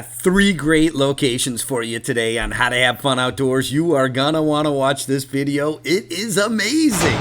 Three great locations for you today on how to have fun outdoors. You are gonna want to watch this video. It is amazing.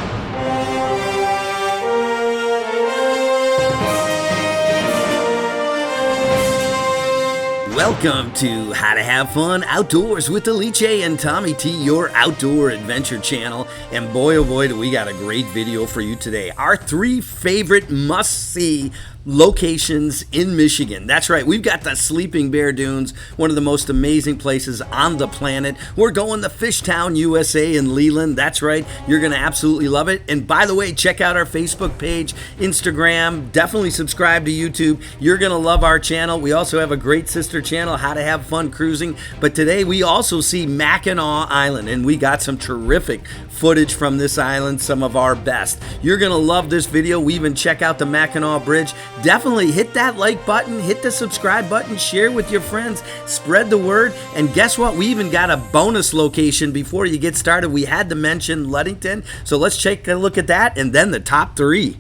Welcome to How to Have Fun Outdoors with Alice and Tommy T, your outdoor adventure channel. And boy, oh boy, do we got a great video for you today. Our three favorite must-see locations in Michigan. That's right, we've got the Sleeping Bear Dunes, one of the most amazing places on the planet. We're going to Fishtown, USA in Leland. That's right, you're gonna absolutely love it. And by the way, check out our Facebook page, Instagram, definitely subscribe to YouTube. You're gonna love our channel. We also have a great sister channel, How to Have Fun Cruising. But today we also see Mackinac Island, and we got some terrific footage from this island, some of our best. You're gonna love this video. We even check out the Mackinac Bridge. Definitely hit that like button, hit the subscribe button, share with your friends, spread the word. And guess what? We even got a bonus location before you get started. We had to mention Ludington, so let's take a look at that and then the top three.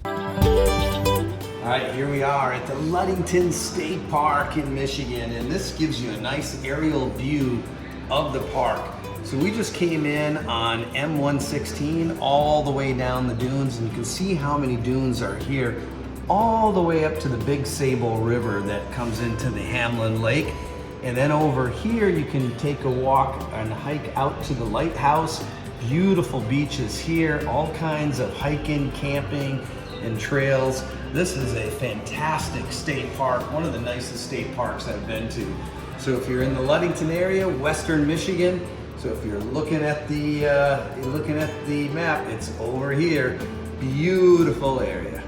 All right, here we are at the Ludington State Park in Michigan, and this gives you a nice aerial view of the park. So we just came in on M116 all the way down the dunes, and you can see how many dunes are here, all the way up to the Big Sable River that comes into the Hamlin Lake. And then over here you can take a walk and hike out to the lighthouse. Beautiful beaches here, all kinds of hiking, camping, and trails. This is a fantastic state park, one of the nicest state parks I've been to. So if you're in the Ludington area, Western Michigan, so if you're looking at the map, it's over here. Beautiful area.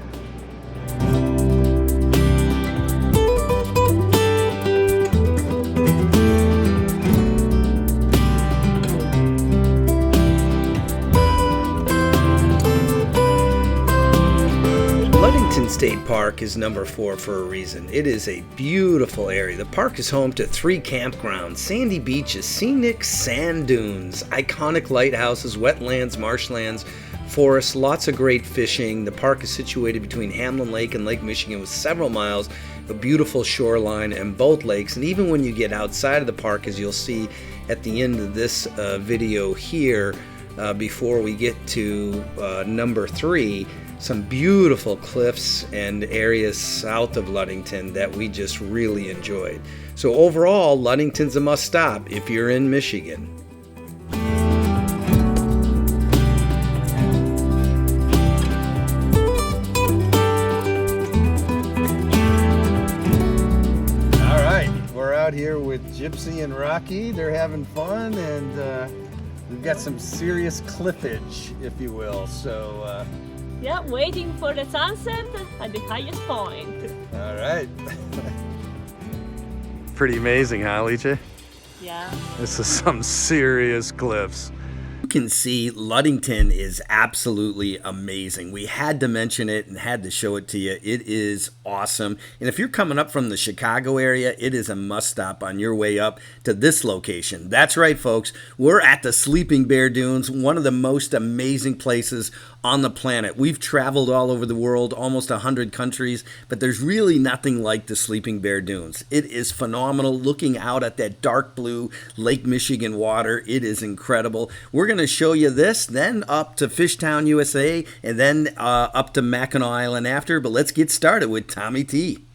Ludington State Park is number 4 for a reason. It is a beautiful area. The park is home to 3 campgrounds, sandy beaches, scenic sand dunes, iconic lighthouses, wetlands, marshlands, forests, lots of great fishing. The park is situated between Hamlin Lake and Lake Michigan with several miles, a beautiful shoreline and both lakes. And even when you get outside of the park, as you'll see at the end of this video here, before we get to number 3, some beautiful cliffs and areas south of Ludington that we just really enjoyed. So overall, Ludington's a must stop if you're in Michigan. All right, we're out here with Gypsy and Rocky. They're having fun, and we've got some serious cliffage, if you will. So yeah, waiting for the sunset at the highest point. all right. Pretty amazing, huh, Alice? Yeah. This is some serious cliffs. You can see Ludington is absolutely amazing. We had to mention it and had to show it to you. It is awesome. And if you're coming up from the Chicago area, it is a must stop on your way up to this location. That's right, folks. We're at the Sleeping Bear Dunes, one of the most amazing places on the planet. We've traveled all over the world, almost 100 countries, but there's really nothing like the Sleeping Bear Dunes. It is phenomenal. Looking out at that dark blue Lake Michigan water, it is incredible. We're going to show you this, then up to Fishtown, USA, and then up to Mackinac Island after, but let's get started with Tommy T.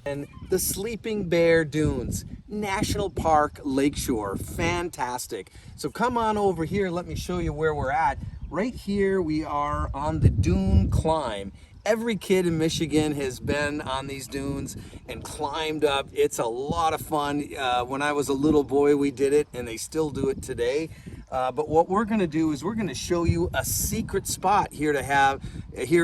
And the Sleeping Bear Dunes, National Park, Lakeshore, fantastic. So come on over here, let me show you where we're at. Right here we are on the dune climb. Every kid in Michigan has been on these dunes and climbed up. It's a lot of fun. When I was a little boy, we did it, and they still do it today. But what we're gonna do is we're gonna show you a secret spot here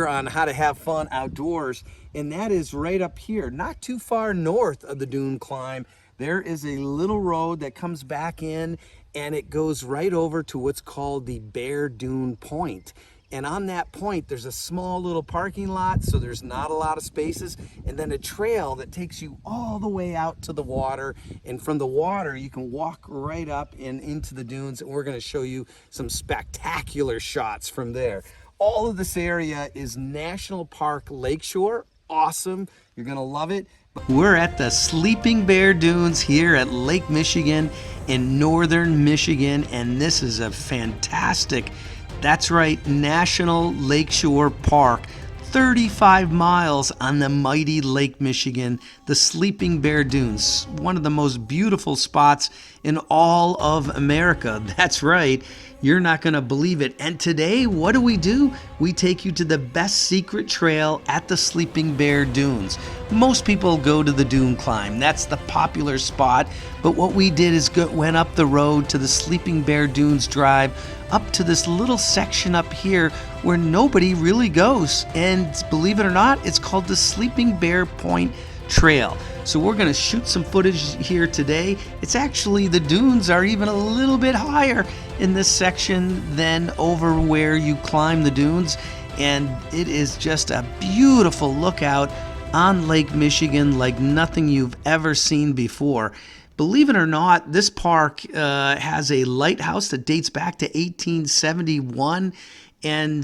on How to Have Fun Outdoors, and that is right up here, not too far north of the dune climb. There is a little road that comes back in, and it goes right over to what's called the Bear Dune Point. And on that point, there's a small little parking lot, so there's not a lot of spaces, and then a trail that takes you all the way out to the water. And from the water, you can walk right up and into the dunes, and we're gonna show you some spectacular shots from there. All of this area is National Park Lakeshore. Awesome, you're gonna love it. We're at the Sleeping Bear Dunes here at Lake Michigan in northern Michigan, and this is a fantastic, that's right, National Lakeshore Park. 35 miles on the mighty Lake Michigan, the Sleeping Bear Dunes, one of the most beautiful spots in all of America. That's right, you're not going to believe it. And today, what do? We take you to the best secret trail at the Sleeping Bear Dunes. Most people go to the dune climb. That's the popular spot. But what we did is went up the road to the Sleeping Bear Dunes Drive, up to this little section up here where nobody really goes. And believe it or not, it's called the Sleeping Bear Point Trail. So we're going to shoot some footage here today. It's actually, the dunes are even a little bit higher in this section than over where you climb the dunes. And it is just a beautiful lookout on Lake Michigan like nothing you've ever seen before. Believe it or not, this park has a lighthouse that dates back to 1871. And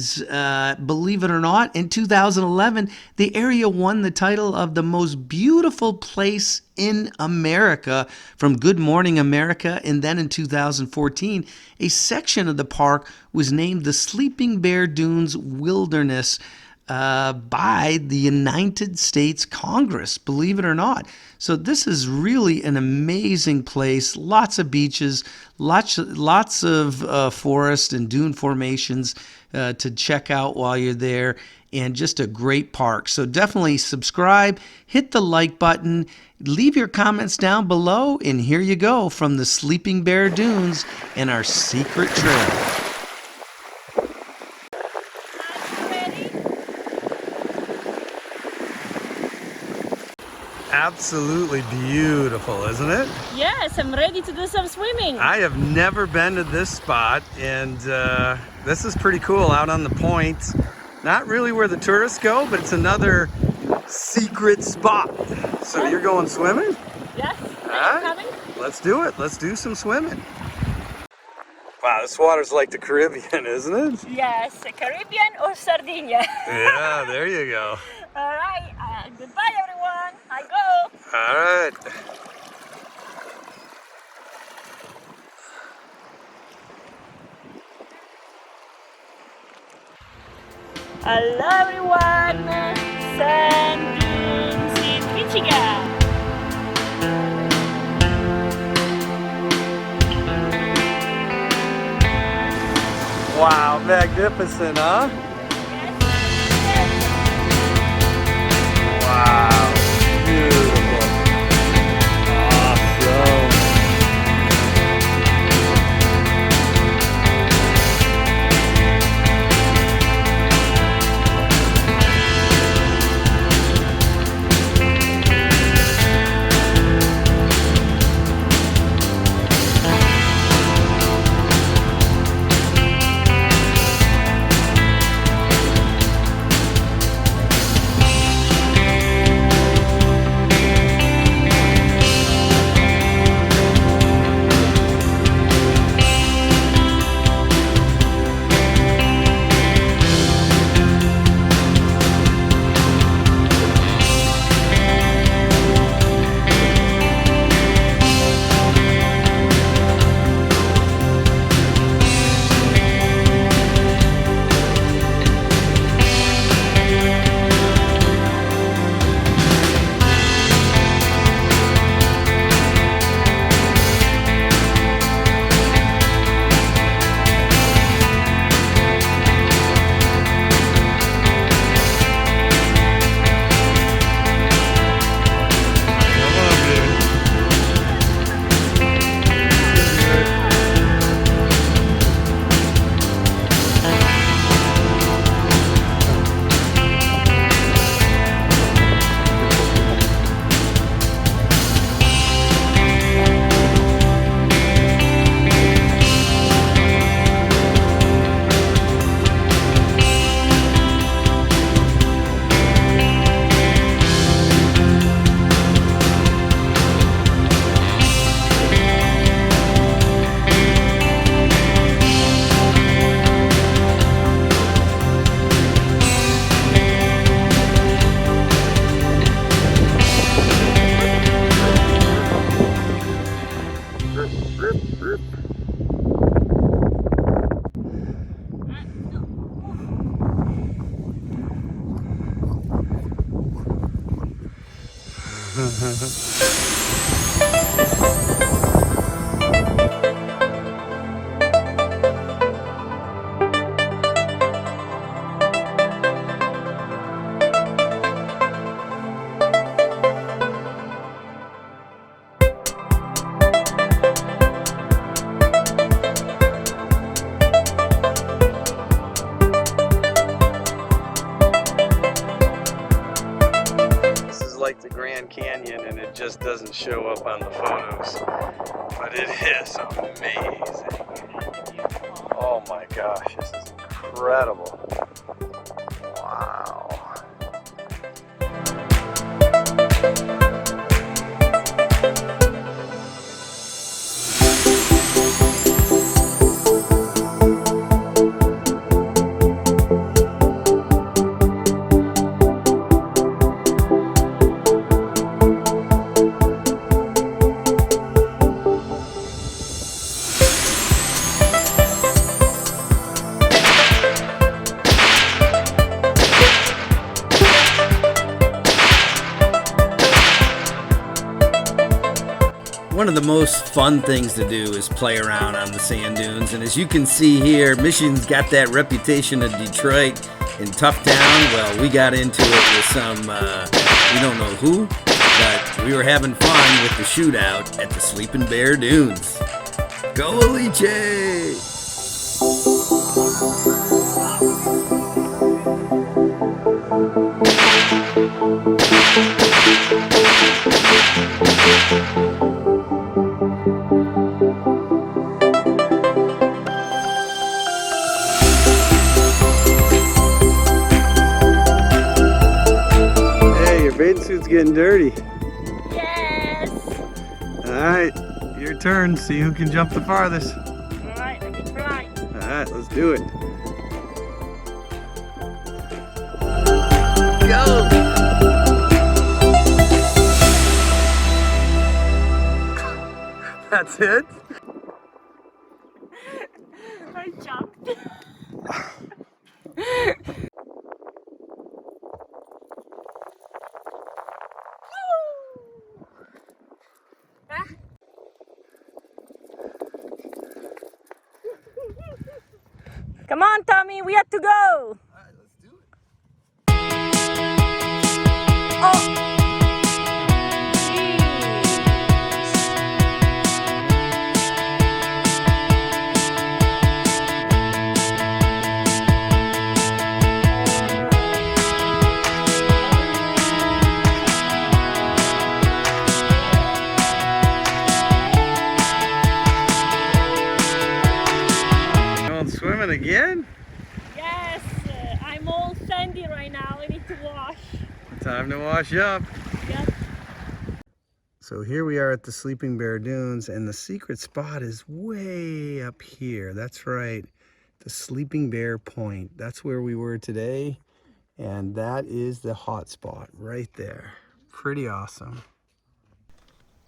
believe it or not, in 2011, the area won the title of the most beautiful place in America from Good Morning America. And then in 2014, a section of the park was named the Sleeping Bear Dunes Wilderness by the United States Congress, believe it or not. So this is really an amazing place. Lots of beaches, lots of forest and dune formations to check out while you're there, and just a great park. So definitely subscribe, hit the like button, leave your comments down below, and here you go from the Sleeping Bear Dunes and our secret trail. Absolutely beautiful, isn't it? Yes, I'm ready to do some swimming. I have never been to this spot, and this is pretty cool out on the point. Not really where the tourists go, but it's another secret spot. So you're going swimming? Yes, I'm coming. Let's do it. Let's do some swimming. Wow, this water's like the Caribbean, isn't it? Yes, Caribbean or Sardinia. Yeah, there you go. All right, goodbye everyone. I go. All right. Hello everyone. Sand dunes in Michigan. Wow, magnificent, huh? Wow, beautiful. Awesome. show up on the photos, but it is amazing. Oh my gosh, this is incredible. Wow. One of the most fun things to do is play around on the sand dunes, and as you can see here, Michigan's got that reputation of Detroit and tough town. Well, we got into it with some, we don't know who, but we were having fun with the shootout at the Sleeping Bear Dunes. Go Liche! Bathing suit's getting dirty. Yes! Alright, your turn. See who can jump the farthest. Alright, I can try. Alright, let's do it. Go! That's it? I jumped. Come on, Tommy, we have to go. Alright, let's do it. Oh. Swimming again? Yes, I'm all sandy right now. I need to wash. Time to wash up. Yep. So here we are at the Sleeping Bear Dunes, and the secret spot is way up here. That's right, the Sleeping Bear Point. That's where we were today, and that is the hot spot right there. Pretty awesome.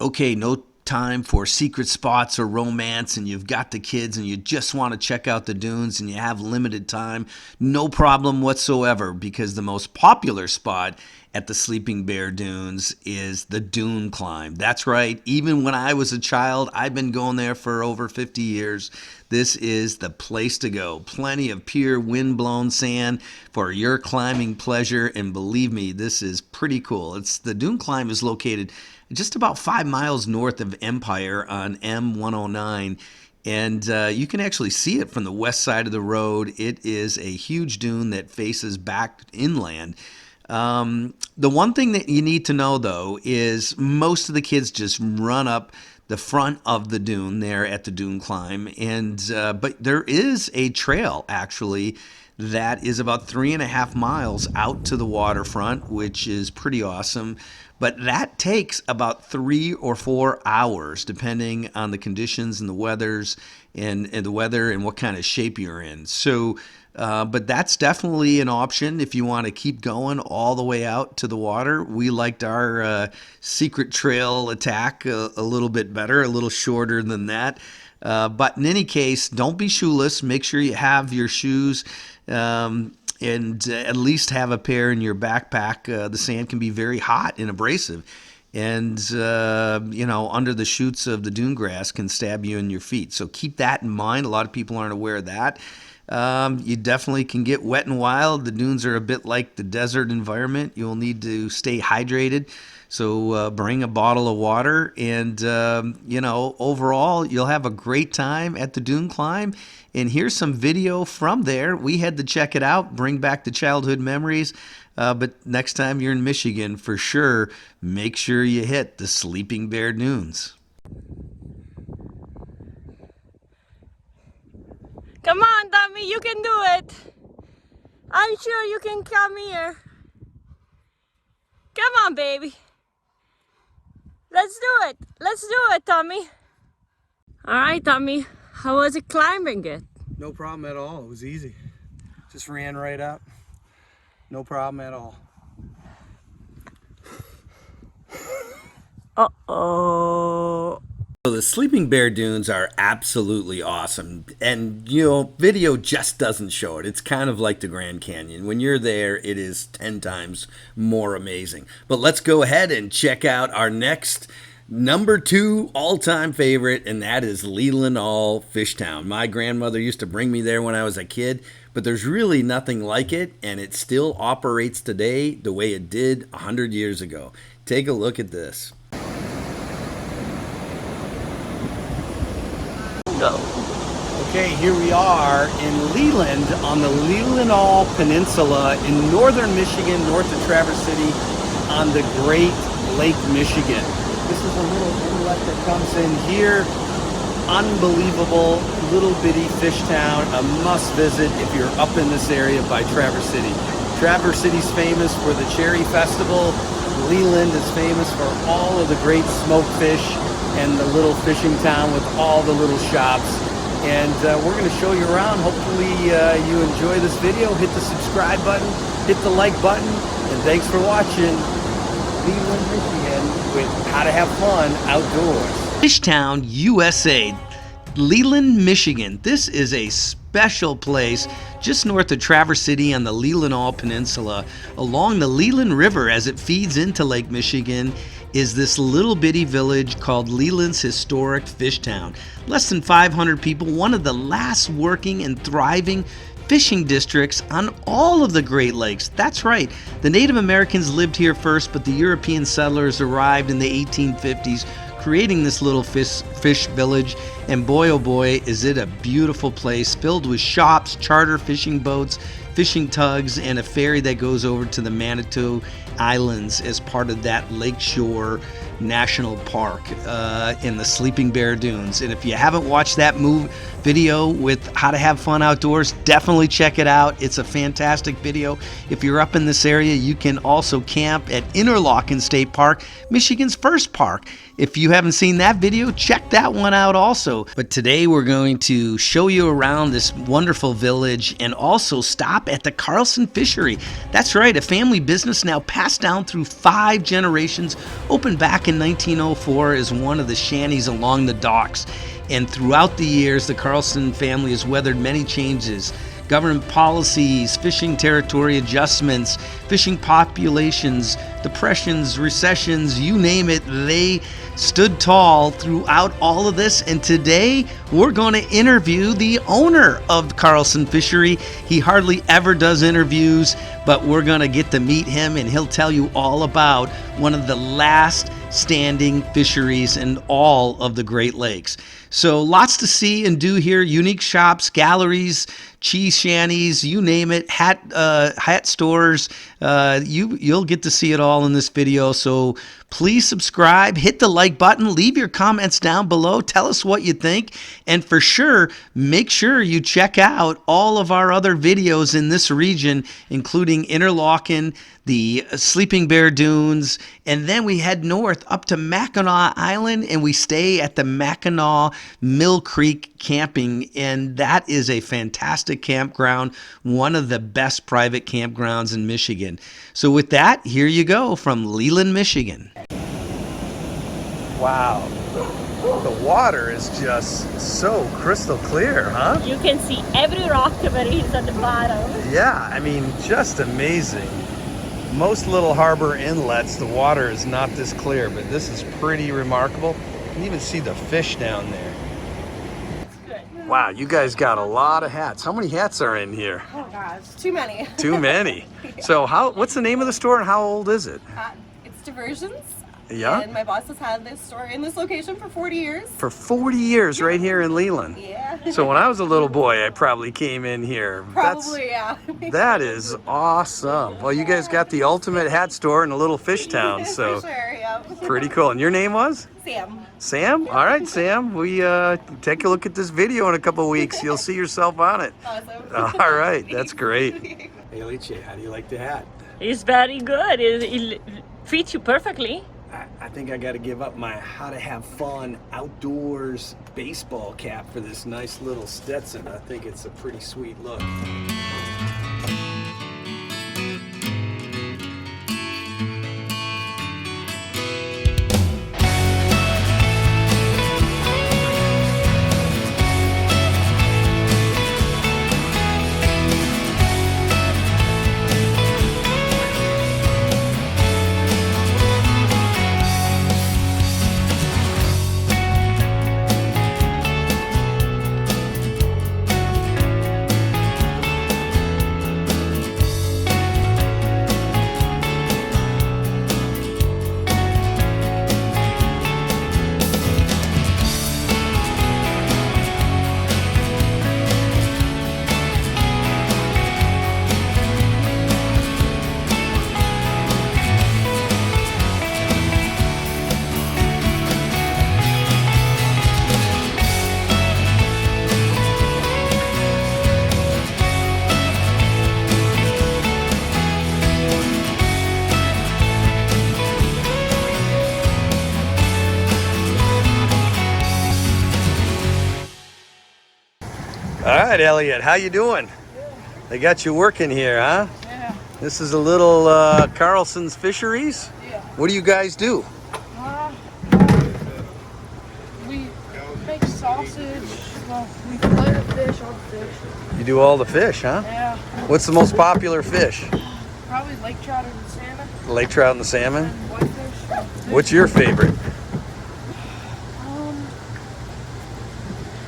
Okay, no time for secret spots or romance, and you've got the kids and you just want to check out the dunes and you have limited time, no problem whatsoever, because the most popular spot at the Sleeping Bear Dunes is the dune climb. That's right, even when I was a child, I've been going there for over 50 years. This is the place to go. Plenty of pure wind-blown sand for your climbing pleasure, and believe me, this is pretty cool. The dune climb is located just about 5 miles north of Empire on M109, and you can actually see it from the west side of the road. It is a huge dune that faces back inland. The one thing that you need to know, though, is most of the kids just run up the front of the dune there at the dune climb, and but there is a trail actually that is about 3.5 miles out to the waterfront, which is pretty awesome. But that takes about 3 or 4 hours, depending on the conditions and the weathers and the weather and what kind of shape you're in. So, but that's definitely an option if you want to keep going all the way out to the water. We liked our secret trail attack a little bit better, a little shorter than that. But in any case, don't be shoeless. Make sure you have your shoes. And at least have a pair in your backpack. The sand can be very hot and abrasive, and under the shoots of the dune grass can stab you in your feet. So keep that in mind. A lot of people aren't aware of that. You definitely can get wet and wild. The dunes are a bit like the desert environment. You'll need to stay hydrated. So bring a bottle of water, and overall you'll have a great time at the dune climb. And here's some video from there. We had to check it out, bring back the childhood memories. But next time you're in Michigan, for sure, make sure you hit the Sleeping Bear Dunes. Come on, Tommy, you can do it. I'm sure you can come here. Come on, baby. Let's do it. Let's do it, Tommy. All right, Tommy. How was it climbing it? No problem at all. It was easy. Just ran right up. No problem at all. Uh-oh. So the Sleeping Bear Dunes are absolutely awesome, and video just doesn't show it. It's kind of like the Grand Canyon. When you're there, it is 10 times more amazing. But let's go ahead and check out our next number 2 all-time favorite, and that is Leland Fishtown. My grandmother used to bring me there when I was a kid, but there's really nothing like it, and it still operates today the way it did 100 years ago. Take a look at this. Go. Okay, here we are in Leland on the Leland Peninsula in northern Michigan, north of Traverse City on the Great Lake Michigan. This is a little inlet that comes in here. Unbelievable little bitty fish town, a must visit if you're up in this area by Traverse City. Traverse City's famous for the Cherry Festival. Leland is famous for all of the great smoked fish and the little fishing town with all the little shops. And we're going to show you around. Hopefully you enjoy this video. Hit the subscribe button, hit the like button, and thanks for watching Leland, Michigan with How to Have Fun Outdoors. Fishtown, USA, Leland, Michigan. This is a special place just north of Traverse City on the Leland Peninsula. Along the Leland River as it feeds into Lake Michigan is this little bitty village called Leland's Historic Fishtown. Less than 500 people, one of the last working and thriving fishing districts on all of the Great Lakes. That's right, the Native Americans lived here first, but the European settlers arrived in the 1850s, creating this little fish village. And boy, oh boy, is it a beautiful place filled with shops, charter fishing boats, fishing tugs, and a ferry that goes over to the Manitou Islands as part of that Lakeshore National Park in the Sleeping Bear Dunes. And if you haven't watched that video with How to Have Fun Outdoors, definitely check it out. It's a fantastic video. If you're up in this area, you can also camp at Interlochen State Park, Michigan's first park. If you haven't seen that video, check that one out also. But today we're going to show you around this wonderful village and also stop at the Carlson Fishery. That's right, a family business now passed down through 5 generations, opened back in 1904 as one of the shanties along the docks. And throughout the years, the Carlson family has weathered many changes. Government policies, fishing territory adjustments, fishing populations, depressions, recessions, you name it, they stood tall throughout all of this. And today we're going to interview the owner of Carlson Fishery. He hardly ever does interviews, but we're going to get to meet him, and he'll tell you all about one of the last standing fisheries in all of the Great Lakes. So lots to see and do here. Unique shops, galleries, cheese shanties, you name it, hat stores. You'll get to see it all in this video. So please subscribe, hit the like button, leave your comments down below, tell us what you think, and for sure, make sure you check out all of our other videos in this region, including Interlochen, the Sleeping Bear Dunes, and then we head north up to Mackinac Island, and we stay at the Mackinac Mill Creek Camping, and that is a fantastic campground, one of the best private campgrounds in Michigan. So with that, here you go from Leland, Michigan. Wow, the water is just so crystal clear, huh? You can see every rock there is at the bottom. Yeah, I mean, just amazing. Most little harbor inlets, the water is not this clear, but this is pretty remarkable. You can even see the fish down there. Good. Wow, you guys got a lot of hats. How many hats are in here? Oh gosh, too many. Too many. So what's the name of the store and how old is it? It's Diversions. Yeah. And my boss has had this store in this location for 40 years. For 40 years right here in Leland. Yeah. So when I was a little boy, I probably came in here. Probably, yeah. That is awesome. Well, you guys got the ultimate hat store in a little fish town, so For sure, yeah. pretty cool. And your name was? Sam. Sam? All right, Sam. We take a look at this video in a couple weeks. You'll see yourself on it. Awesome. All right, that's great. Hey, Alice, how do you like the hat? It's very good. It fits you perfectly. I think I got to give up my how to have fun outdoors baseball cap for this nice little Stetson. I think it's a pretty sweet look. All right, Elliot, how you doing? They got you working here, huh? Yeah. This is a little Carlson's Fisheries. Yeah. What do you guys do? We make sausage. Well, we fillet the fish, all the fish. You do all the fish, huh? Yeah. What's the most popular fish? Probably lake trout and salmon. The lake trout and the salmon. And whitefish. What's your favorite?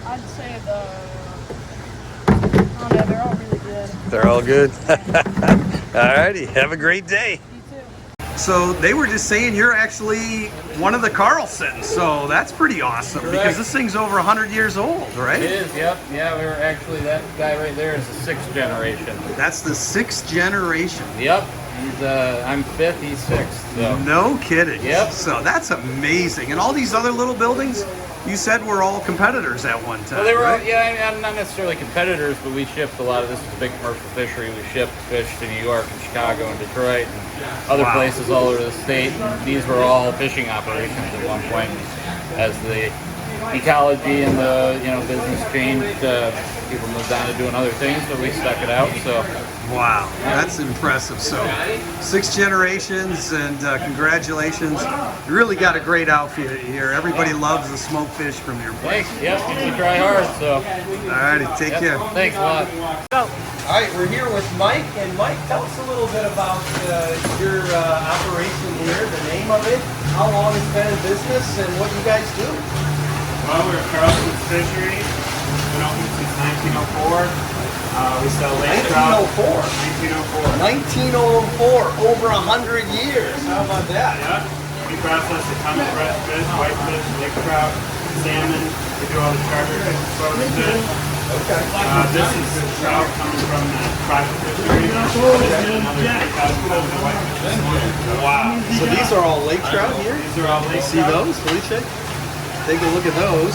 I'd say oh no, they're all really good. They're all good. All righty, have a great day. You too. So they were just saying you're actually one of the Carlsons, so that's pretty awesome because this thing's over 100 years old, right? It is, yep. Yeah, we were actually, that guy right there is the 6th generation. That's the 6th generation. Yep. He's, I'm 5th, he's 6th. So. No kidding. Yep. So that's amazing. And all these other little buildings, you said were all competitors at one time. Well, they were, right? yeah, not necessarily competitors, but we shipped a lot of this is a big commercial fishery. We shipped fish to New York and Chicago and Detroit and other places all over the state. And these were all fishing operations at one point. As the ecology and the business changed, people moved on to doing other things, but we stuck it out. So. Wow, that's impressive. So 6 generations, and congratulations. You really got a great outfit here. Everybody loves the smoked fish from your place. Thanks. Yep, we try hard. So. All righty, take care. Thanks a lot. All right, we're here with Mike, and Mike, tell us a little bit about your operation here, the name of it, how long it's been in business, and what you guys do. Well, we're Carlson's Fisheries. We've been open since 1904. We sell lake trout. 1904, over 100 years. How about that? Yeah. We process a ton of fresh fish, whitefish, lake trout, salmon. We do all the charter fish, frozen fish. Okay. This is the trout coming from the private fishery. Another 3,000 pounds of whitefish. Wow. So these are all lake trout here? These are all lake See trout. those, Felicia? Take a look at those.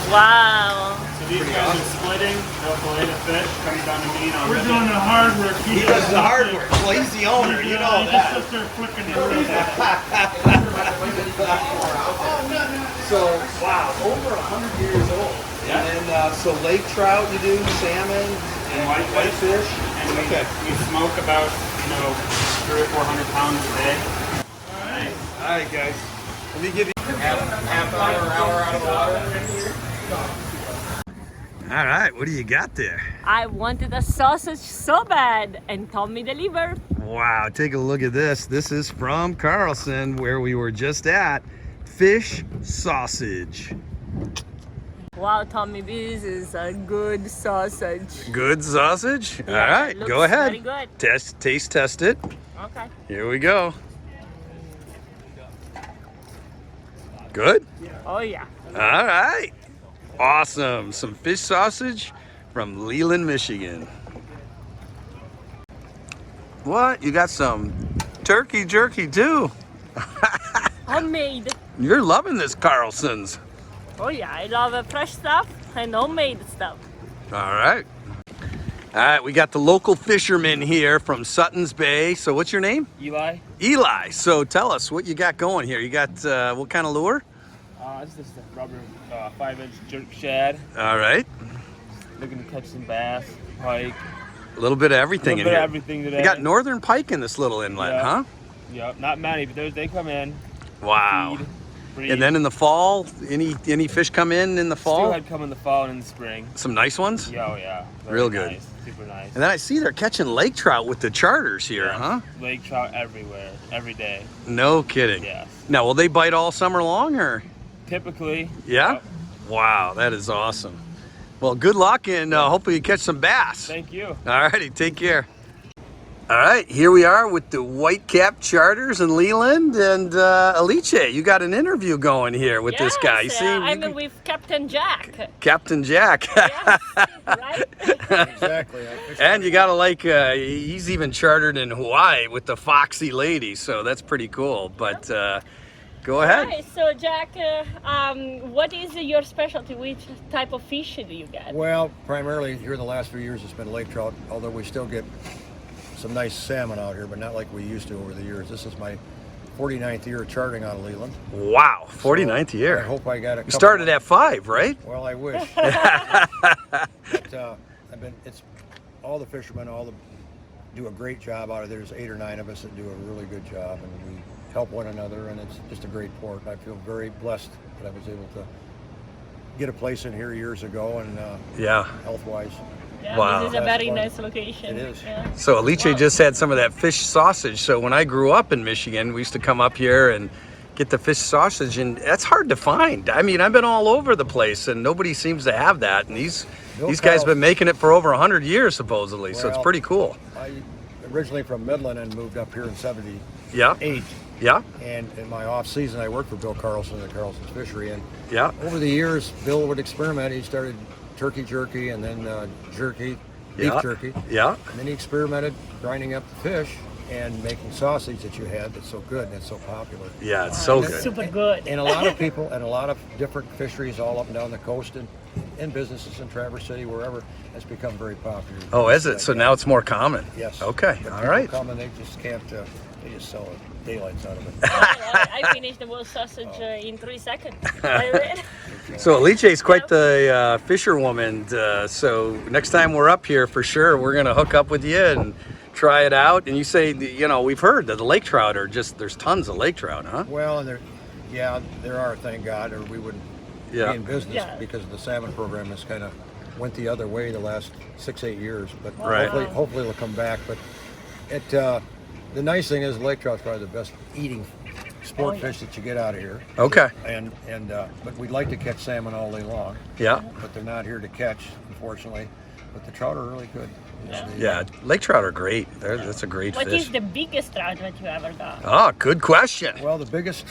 Wow. So these guys are splitting. They'll fillet the fish, comes down to me. We're doing the hard work. He does the hard work. Well, he's the owner, you know that. So, wow, over 100 years old. Yeah. And so lake trout you do, salmon, And whitefish. And we smoke about 300 or 400 pounds a day. All right, guys. Let me give you Half hour out of the water. All right, what do you got there? I wanted a sausage so bad, and Tommy delivered. Wow, take a look at this. This is from Carlson, where we were just at. Fish sausage. Wow, Tommy, this is a good sausage. Good sausage? Yeah, All right, it looks go ahead. very good. Taste test it. Okay. Here we go. Good? Oh yeah. All right. Awesome. Some fish sausage from Leland, Michigan. What? You got some turkey jerky too. Homemade. You're loving this Carlson's. Oh yeah, I love fresh stuff and homemade stuff. All right. All right, we got the local fisherman here from Sutton's Bay. So what's your name? Eli. Eli. So tell us what you got going here. You got what kind of lure? This is the rubber 5-inch jerk shad. All right. Looking to catch some bass, pike. A little bit of everything in here. Everything today. You got northern pike in this little inlet, Yeah. huh? Yep, not many, but they come in. Wow. Feed, breed. And then in the fall, any fish come in the fall? Steelhead come in the fall and in the spring. Some nice ones? Yeah, oh yeah. Very Real good. Nice, super nice. And then I see they're catching lake trout with the charters here, huh? Lake trout everywhere, every day. No kidding. Yes. Now, will they bite all summer long or? Typically. Yeah? Yep. Wow, that is awesome. Well, good luck and hopefully you catch some bass. Thank you. All righty, take care. All right, here we are with the Whitecap Charters in Leland, and Alice, you got an interview going here with this guy. You see, I'm with Captain Jack. Captain Jack. Yes, right? Exactly. And you got to he's even chartered in Hawaii with the Foxy Lady, so that's pretty cool. But go ahead. Right, so Jack, what is your specialty? Which type of fish do you get? Well, primarily here in the last few years it's been lake trout, although we still get some nice salmon out here, but not like we used to over the years. This is my 49th year charting out of Leland. Wow, 49th year. I hope I got a couple. You started at 5, right? Well, I wish. But, it's all the fishermen, do a great job out of there. There's 8 or 9 of us that do a really good job, and we help one another, and it's just a great port. I feel very blessed that I was able to get a place in here years ago, and Yeah. health-wise. Yeah, Wow. this is a That's very fun. nice location. It is. Yeah. So Alice just had some of that fish sausage. So when I grew up in Michigan, we used to come up here and get the fish sausage, and that's hard to find. I mean, I've been all over the place, and nobody seems to have that. And these guys have been making it for over 100 years, supposedly. So it's Well, pretty cool. I originally from Midland and moved up here in '78. Yeah. Yeah. And in my off season, I worked for Bill Carlson at Carlson's Fishery. And Yeah. over the years, Bill would experiment. He started turkey jerky and then jerky, beef Yeah. jerky. Yeah. And then he experimented grinding up the fish and making sausage that you had that's so good and it's so popular. Yeah, it's so good. Super good. And a lot of people and a lot of different fisheries all up and down the coast and in businesses in Traverse City, wherever, has become very popular. Oh, is it? So Yeah. now it's more common. Yes. Okay. But All people right. come and they just can't, they just sell it. Daylights out of it. I finished the whole sausage in 3 seconds. I read. So Alice is quite the fisherwoman. So next time we're up here, for sure, we're gonna hook up with you and try it out. And you say, we've heard that the lake trout are there's tons of lake trout, huh? Well, and there are, thank God, or we wouldn't be in business Yeah. because the salmon program has kind of went the other way the last 6-8 years. But Right. hopefully it'll come back. But the nice thing is lake trout's probably the best eating sport fish that you get out of here. Okay. But we'd like to catch salmon all day long. Yeah. But they're not here to catch, unfortunately. But the trout are really good. Yeah. Lake trout are great. That's a great What fish. is the biggest trout that you ever got? Oh, good question. Well, the biggest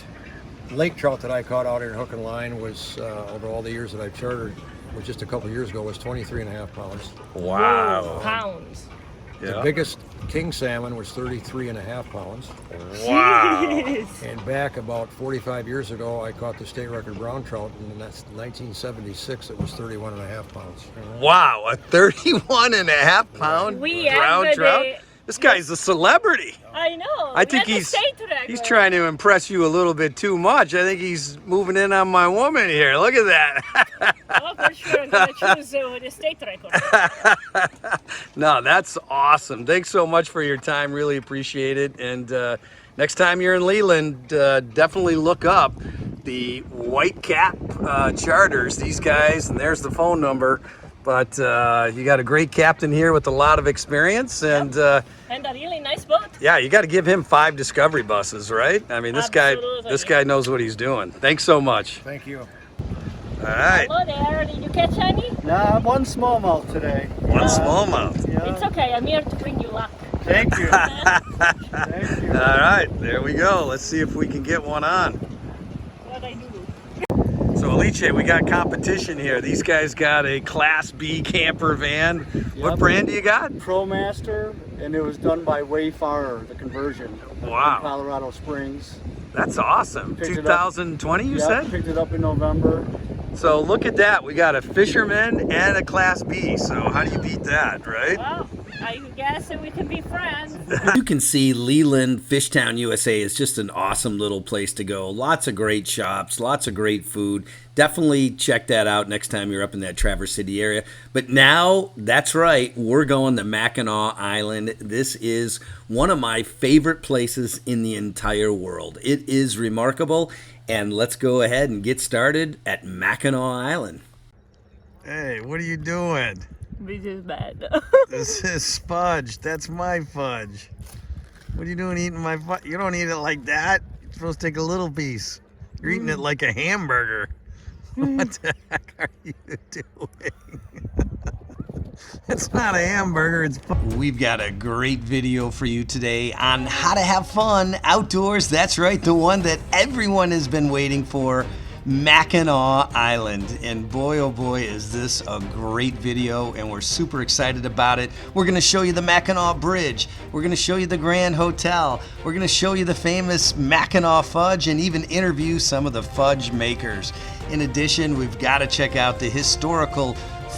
lake trout that I caught out here in hook and line was, over all the years that I've chartered, was just a couple years ago, was 23.5 pounds. Wow. Pounds. The biggest king salmon was 33.5 pounds. Wow. And back about 45 years ago, I caught the state record brown trout, and that's 1976. It was 31.5 pounds. Wow. A 31.5 pound We brown have trout. This guy's a celebrity. I know. I think That's a state record. he's trying to impress you a little bit too much. I think he's moving in on my woman here. Look at that. Oh, for sure, I'm gonna choose the state record. No, that's awesome. Thanks so much for your time. Really appreciate it. And next time you're in Leland, definitely look up the Whitecap Charters. These guys, and there's the phone number. But you got a great captain here with a lot of experience, and And a really nice boat. yeah, you got to give him 5 Discovery buses, right? I mean, this Absolutely. guy knows what he's doing. Thanks so much. Thank you. All right, Hello there. Did you catch any? Nah, one smallmouth today. one smallmouth. Yeah. It's okay. I'm here to bring you luck. Thank you. Thank you. All right, there we go. Let's see if we can get one on. What I do? Liche, we got competition here. These guys got a Class B camper van. What brand do you got? ProMaster, and it was done by Wayfarer, the conversion. Wow. In Colorado Springs. That's awesome. Picked it up. 2020, you Yep, said? picked it up in November. So look at that. We got a Fisherman and a Class B. So how do you beat that, right? Well, I guess that we can be friends. You can see Leland, Fishtown, USA is just an awesome little place to go. Lots of great shops, lots of great food. Definitely check that out next time you're up in that Traverse City area. But now, that's right, we're going to Mackinac Island. This is one of my favorite places in the entire world. It is remarkable, and let's go ahead and get started at Mackinac Island. Hey, what are you doing? This is bad. This is fudge. That's my fudge. What are you doing eating my fudge? You don't eat it like that. You're supposed to take a little piece. You're eating it like a hamburger. What the heck are you doing? It's not a hamburger, it's fun. We've got a great video for you today on how to have fun outdoors. That's right, the one that everyone has been waiting for, Mackinac Island. And boy, oh boy, is this a great video, and we're super excited about it. We're gonna show you the Mackinac Bridge. We're gonna show you the Grand Hotel. We're gonna show you the famous Mackinac fudge and even interview some of the fudge makers. In addition, we've got to check out the historical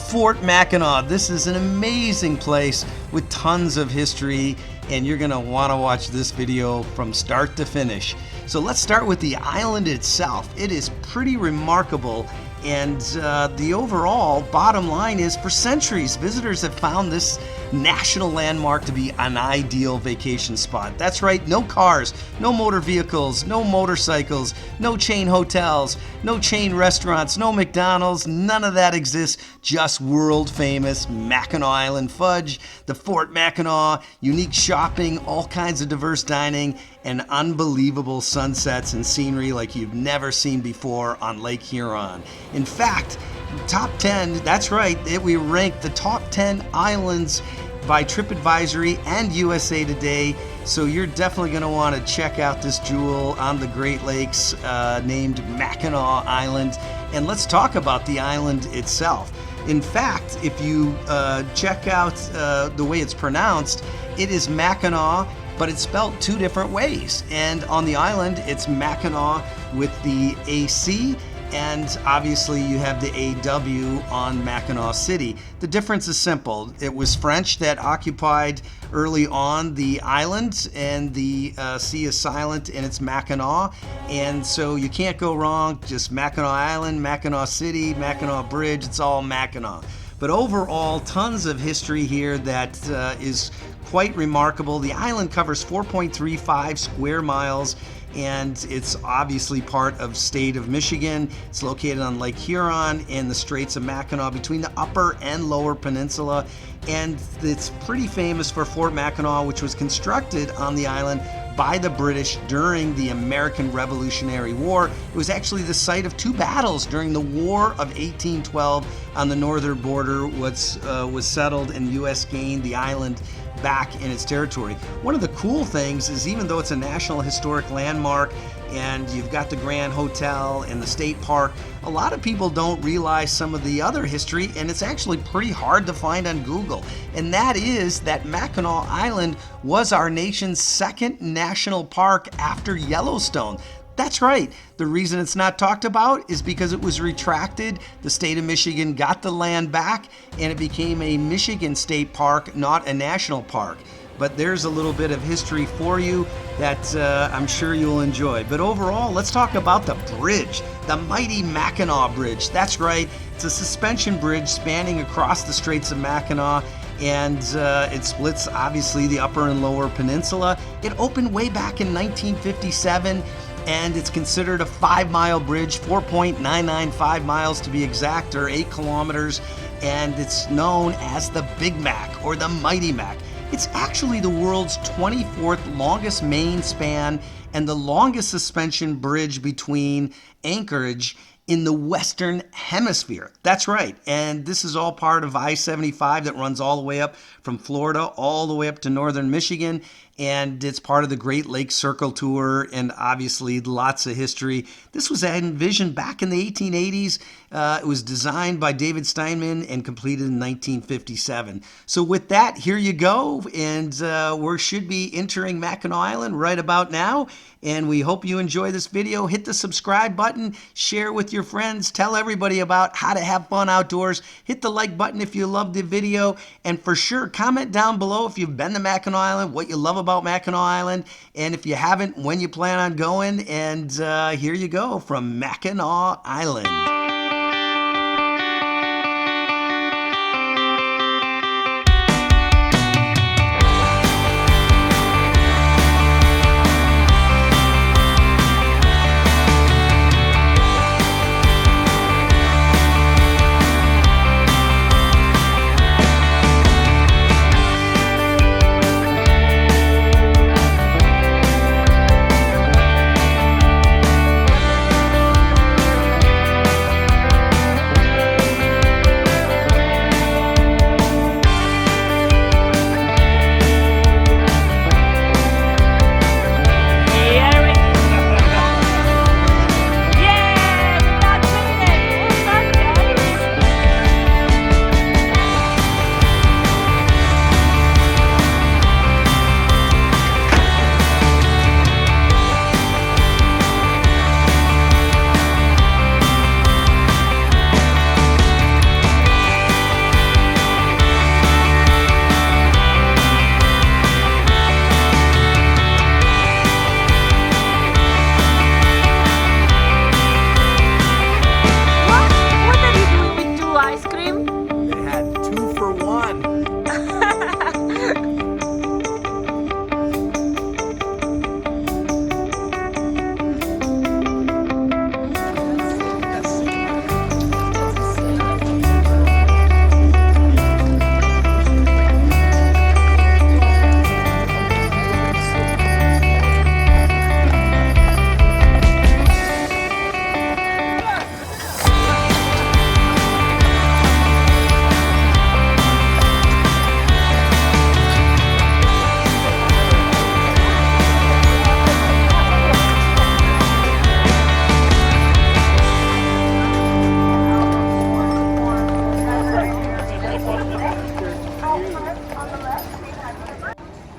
Fort Mackinac. This is an amazing place with tons of history, and you're going to want to watch this video from start to finish. So let's start with the island itself. It is pretty remarkable, and the overall bottom line is, for centuries, visitors have found this national landmark to be an ideal vacation spot. That's right, no cars, no motor vehicles, no motorcycles, no chain hotels, no chain restaurants, no McDonald's, none of that exists. Just world famous Mackinac Island fudge, the Fort Mackinac, unique shopping, all kinds of diverse dining, and unbelievable sunsets and scenery like you've never seen before on Lake Huron. In fact, top 10, that's right, we ranked the top 10 islands by TripAdvisory and USA Today. So you're definitely going to want to check out this jewel on the Great Lakes named Mackinac Island. And let's talk about the island itself. In fact, if you check out the way it's pronounced, it is Mackinac, but it's spelled two different ways. And on the island, it's Mackinac with the AC, and obviously you have the AW on Mackinac City. The difference is simple. It was French that occupied early on the island, and the C is silent, and it's Mackinac. And so you can't go wrong. Just Mackinac Island, Mackinac City, Mackinac Bridge, it's all Mackinac. But overall, tons of history here that is quite remarkable. The island covers 4.35 square miles, and it's obviously part of state of Michigan. It's located on Lake Huron in the Straits of Mackinac between the upper and lower peninsula, and it's pretty famous for Fort Mackinac, which was constructed on the island by the British during the American Revolutionary War. It was actually the site of two battles during the War of 1812 on the northern border. Was settled, and the U.S. gained the island back in its territory. One of the cool things is, even though it's a National Historic Landmark and you've got the Grand Hotel and the State Park, a lot of people don't realize some of the other history, and it's actually pretty hard to find on Google. And that is that Mackinac Island was our nation's second national park after Yellowstone. That's right. The reason it's not talked about is because it was retracted. The state of Michigan got the land back, and it became a Michigan state park, not a national park. But there's a little bit of history for you that I'm sure you'll enjoy. But overall, let's talk about the bridge, the mighty Mackinac Bridge. That's right. It's a suspension bridge spanning across the Straits of Mackinac, and it splits, obviously, the upper and lower peninsula. It opened way back in 1957. And it's considered a 5-mile bridge, 4.995 miles to be exact, or 8 kilometers, and it's known as the Big Mac or the Mighty Mac. It's actually the world's 24th longest main span and the longest suspension bridge between Anchorage in the Western Hemisphere. That's right, and this is all part of I-75 that runs all the way up from Florida all the way up to northern Michigan. and it's part of the Great Lakes Circle Tour, and obviously lots of history. This was envisioned back in the 1880s. It was designed by David Steinman and completed in 1957. So with that, here you go, and we should be entering Mackinac Island right about now, and we hope you enjoy this video. Hit the subscribe button, share with your friends, tell everybody about how to have fun outdoors. Hit the like button if you loved the video, and for sure, comment down below if you've been to Mackinac Island, what you love about Mackinac Island, and if you haven't, when you plan on going. And here you go from Mackinac Island.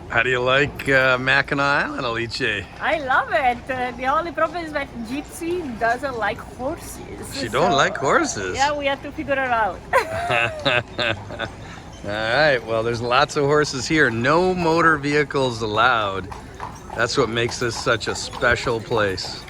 How do you like Mackinac Island, Alice? I love it. The only problem is that Gypsy doesn't like horses. She don't like horses? Yeah, we have to figure it out. All right, well, there's lots of horses here. No motor vehicles allowed. That's what makes this such a special place.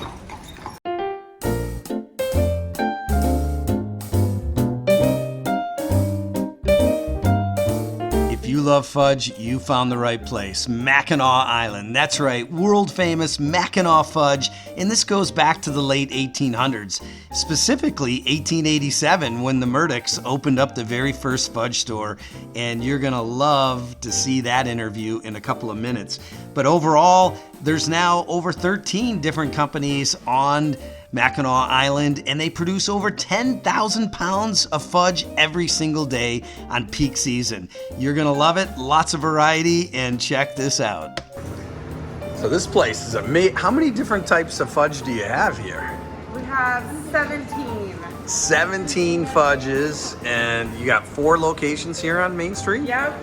If you love fudge, you found the right place. Mackinac Island. That's right, world famous Mackinac fudge, and this goes back to the late 1800s, specifically 1887 when the Murdocks opened up the very first fudge store, and you're gonna love to see that interview in a couple of minutes. But overall, there's now over 13 different companies on Mackinac Island, and they produce over 10,000 pounds of fudge every single day on peak season. You're gonna love it, lots of variety, and check this out. So this place is amazing. How many different types of fudge do you have here? We have 17. 17 fudges, and you got 4 locations here on Main Street? Yep.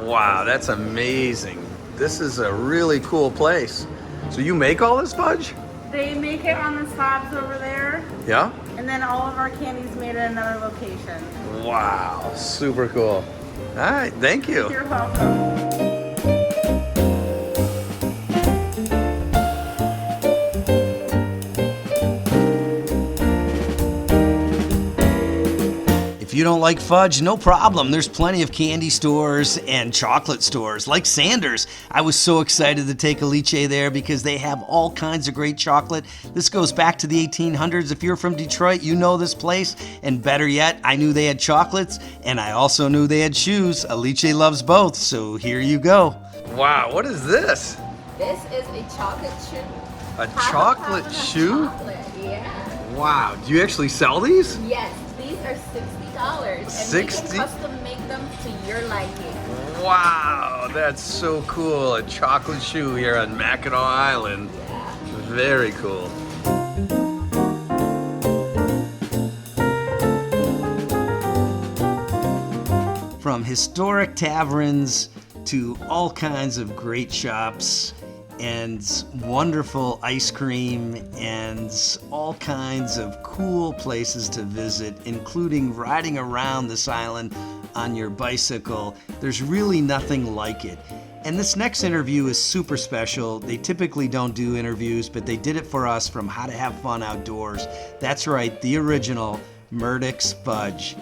Wow, that's amazing. This is a really cool place. So you make all this fudge? They make it on the slabs over there. Yeah? And then all of our candy's made at another location. Wow, super cool. All right, thank you. You're welcome. If you don't like fudge, no problem. There's plenty of candy stores and chocolate stores like Sanders. I was so excited to take Alice there because they have all kinds of great chocolate. This goes back to the 1800s. If you're from Detroit, you know this place. And better yet, I knew they had chocolates, and I also knew they had shoes. Alice loves both, so here you go. Wow, what is this? This is a chocolate shoe. A chocolate shoe? Chocolate, yeah. Wow, do you actually sell these? Yes, these are $60. And we can custom make them to your liking. Wow, that's so cool. A chocolate shoe here on Mackinac Island. Very cool. From historic taverns to all kinds of great shops and wonderful ice cream and all kinds of cool places to visit, including riding around this island on your bicycle. There's really nothing like it. And this next interview is super special. They typically don't do interviews, but they did it for us from How to Have Fun Outdoors. That's right, the original Murdoch's Fudge.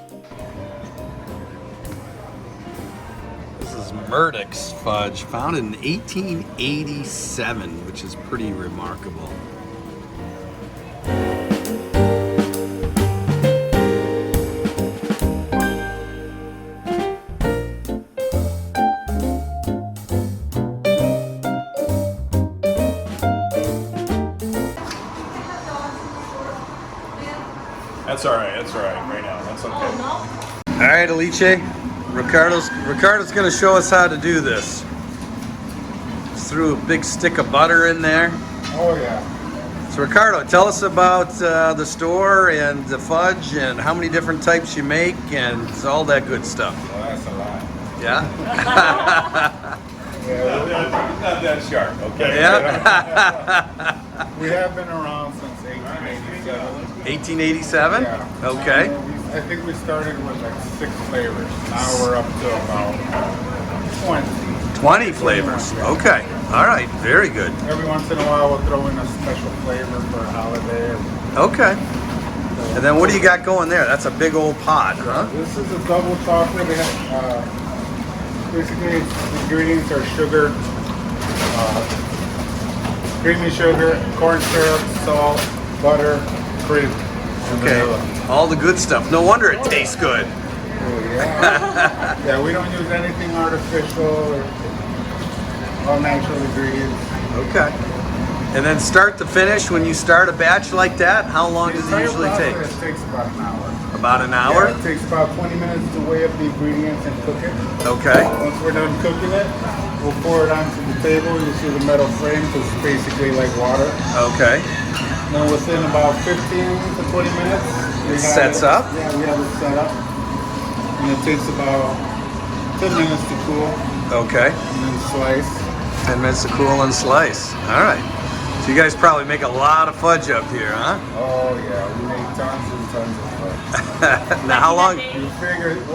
This is Murdoch's Fudge, found in 1887, which is pretty remarkable. That's all right right now. That's okay. All right, Alice, Ricardo's gonna show us how to do this. Just threw a big stick of butter in there. Oh yeah. So Ricardo, tell us about the store and the fudge and how many different types you make and all that good stuff. Well, that's a lot. Yeah? Not that sharp, okay? Yeah? We have been around since 1887. 1887? Yeah. Okay. I think we started with like 6 flavors. Now we're up to about 20. 20 flavors. Okay. All right. Very good. Every once in a while we'll throw in a special flavor for a holiday. Okay. And then what do you got going there? That's a big old pot, huh? This is a double chocolate. They have, basically the ingredients are sugar, creamy sugar, corn syrup, salt, butter, cream. Okay. All the good stuff. No wonder it tastes good. Oh, yeah. Yeah, we don't use anything artificial or all natural ingredients. Okay. And then start to finish, when you start a batch like that, how long does it usually take? It takes about an hour. About an hour? Yeah, it takes about 20 minutes to weigh up the ingredients and cook it. Okay. Once we're done cooking it, we'll pour it onto the table. You see the metal frame, because it's basically like water. Okay. Then within about 15 to 20 minutes, It sets up? Yeah, we have it set up. And it takes about 10 minutes to cool. Okay. And then slice. 10 minutes to cool and slice. All right. So you guys probably make a lot of fudge up here, huh? Oh yeah, we make tons and tons of fudge. Now how long? You figure each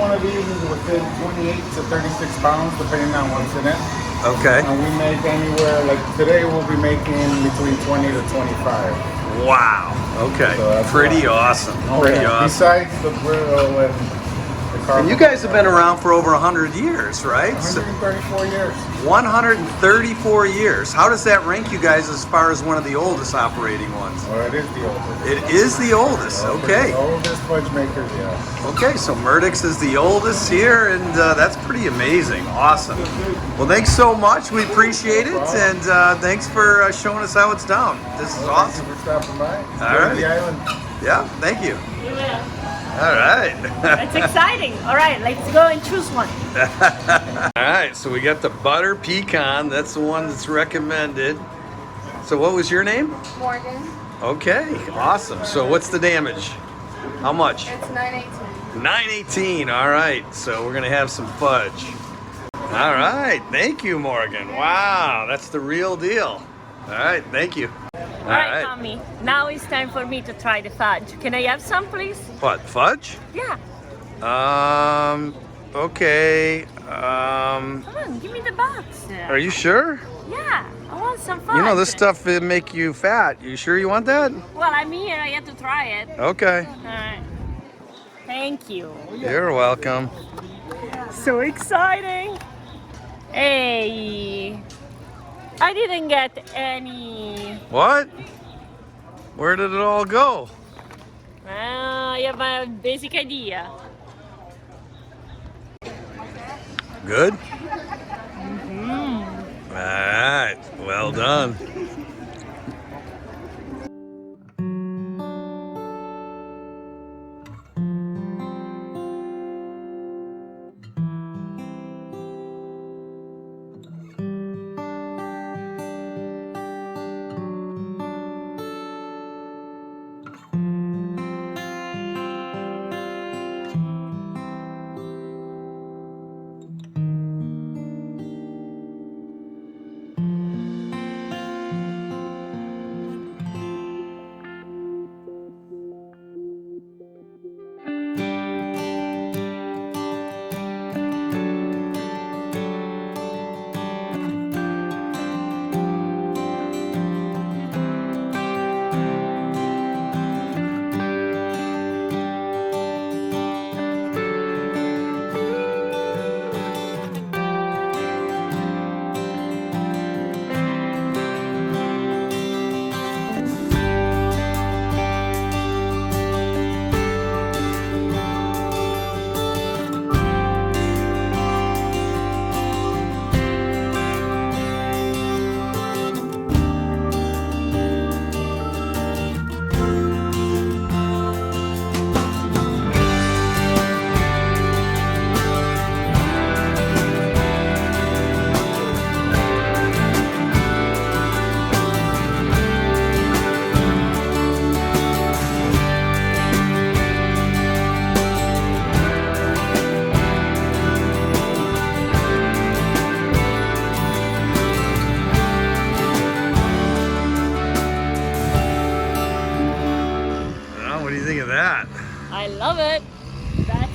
one of these is within 28 to 36 pounds, depending on what's in it. Okay. And we make anywhere, like today we'll be making between 20 to 25. Wow. Okay. So that's pretty awesome. Pretty awesome. Besides the grill and the carpet. And you guys have been around for over 100 years, right? 134 years. 134 years. How does that rank you guys as far as one of the oldest operating ones? Well, it is the oldest. It is the oldest. Okay. The oldest fudge makers, yeah. Okay, so Murdoch's is the oldest here, and that's pretty amazing. Awesome. Well, thanks so much. We appreciate it, and thanks for showing us how it's done. This is awesome. Thank you for stopping by. All right. The island. Yeah, thank you. You will. All right. It's exciting. All right, let's go and choose one. All right, so we got the butter pecan. That's the one that's recommended. So what was your name? Morgan. Okay, awesome. So what's the damage? How much? It's 918. 918. All right, so we're gonna have some fudge. All right, thank you, Morgan. Wow, that's the real deal. All right, thank you. All right, Tommy. Now it's time for me to try the fudge. Can I have some, please? What, fudge? Yeah. Okay. Come on, give me the box. Are you sure? Yeah, I want some fudge. You know, this stuff will make you fat. You sure you want that? Well, I'm here. I have to try it. Okay. All right. Thank you. You're welcome. So exciting. Hey. I didn't get any. What? Where did it all go? I have a basic idea. Good? Mm-hmm. All right, well done.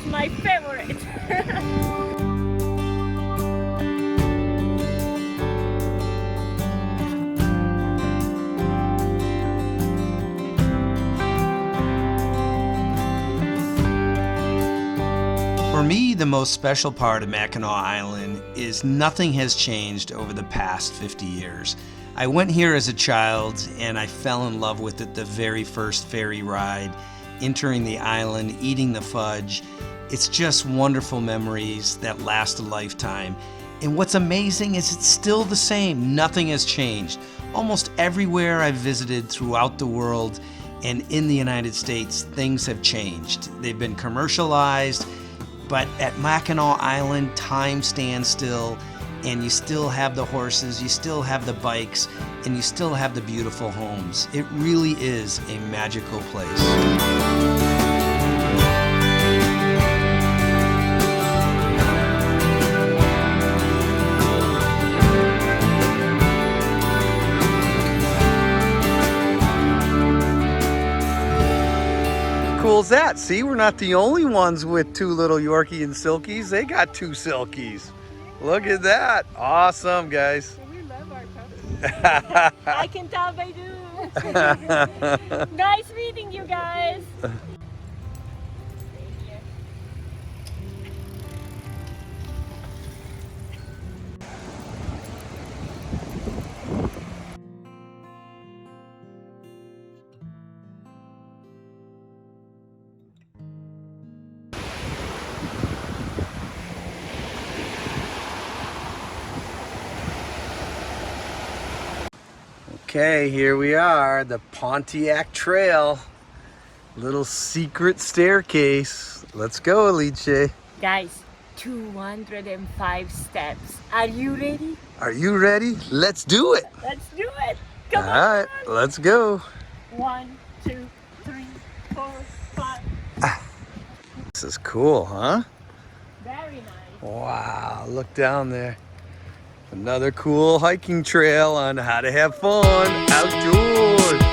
my favorite. For me, the most special part of Mackinac Island is nothing has changed over the past 50 years. I went here as a child and I fell in love with it the very first ferry ride, entering the island, eating the fudge. It's just wonderful memories that last a lifetime. And what's amazing is it's still the same. Nothing has changed. Almost everywhere I've visited throughout the world and in the United States, things have changed. They've been commercialized. But at Mackinac Island, time stands still, and you still have the horses, you still have the bikes, and you still have the beautiful homes. It really is a magical place. Cool's that? See, we're not the only ones with two little Yorkie and Silkies. They got two Silkies. Look at that. Awesome, guys. We love our puppies. I can tell they do. Nice meeting you guys. Okay, here we are, the Pontiac Trail. Little secret staircase. Let's go, Alice. Guys, 205 steps. Are you ready? Are you ready? Let's do it. Let's do it. Come on. All right, let's go. 1, 2, 3, 4, 5. This is cool, huh? Very nice. Wow, look down there. Another cool hiking trail on how to have fun outdoors.